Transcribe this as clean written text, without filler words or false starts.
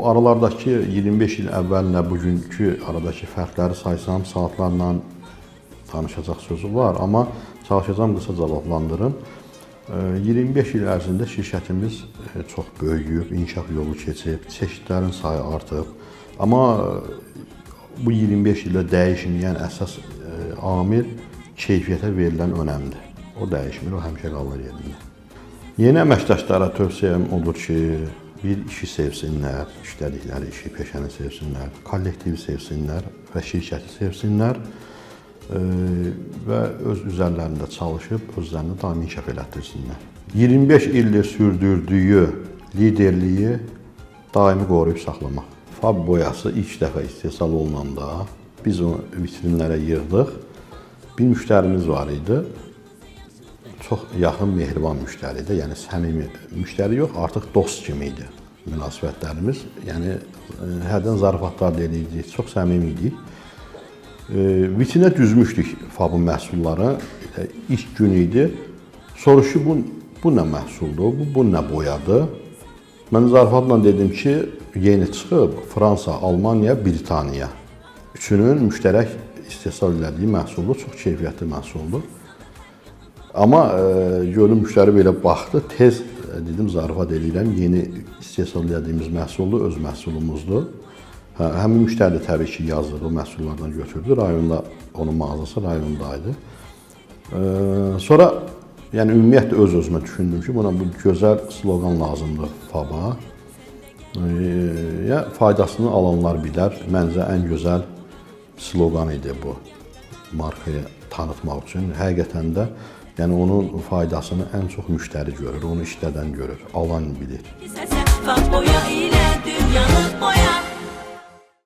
o aralardakı 25 il əvvəllə bugünkü aradakı fərqləri saysam, saatlarla danışacaq sözü var, amma çalışacağım qısa cavablandırım. 25 il ərzində şirkətimiz çox böyüyüb, inkişaf yolu keçib, çeşidlərin sayı artıb. Amma bu 25 ildə dəyişməyən əsas amil keyfiyyətə verilən önəmdir. O dəyişmir, o həmişə qalır yerində. Yeni əməkdaşlara tövsiyəm odur ki, bir işi sevsinlər, işlədikləri işi, peşəni sevsinlər, kollektivi sevsinlər və şirkəti sevsinlər və öz üzərlərində çalışıb özlərini daimi inkişaf elətdirsinlər. 25 ildir sürdürdüyü liderliyi daimi qoruyub saxlamaq. Fab boyası ilk dəfə istehsal olunanda biz onu vitrinlərə yığdıq. Bir müştərimiz var idi. Çox yaxın, mehriban müştəri idi. Yəni səmimi müştəri yox, artıq dost kimi idi münasibətlərimiz. Yəni hərdən zarafatlar da edirdik, çox səmimi idik. Vitrinə düzmüşdük Fabın məhsulları. İlk gün idi. Soruşu bu nə məhsuldur, bu nə boyadır? Mən zarafatla dedim ki, yeni çıxıb Fransa, Almaniya, Britaniya üçünün müştərək istehsal elədiyi məhsuldur, çox keyfiyyətli məhsuldur. Amma gördüm müştəri belə baxdı, tez dedim zarafat edirəm, yeni istehsal elədiyimiz məhsuldur, öz məhsulumuzdur. Həmin müştəri də təbii ki yazdığı məhsullardan götürdü, rayonda onun mağazası rayondaydı. Sonra yəni ümumiyyətlə öz-özümə düşündüm ki, buna bu gözəl sloqan lazımdır Faba. Faydasını alanlar bilər. Məncə ən gözəl sloqan idi bu markayı tanıtmaq üçün. Həqiqətən də yəni onun faydasını ən çox müştəri görür, onu işlədən görür, alan bilir.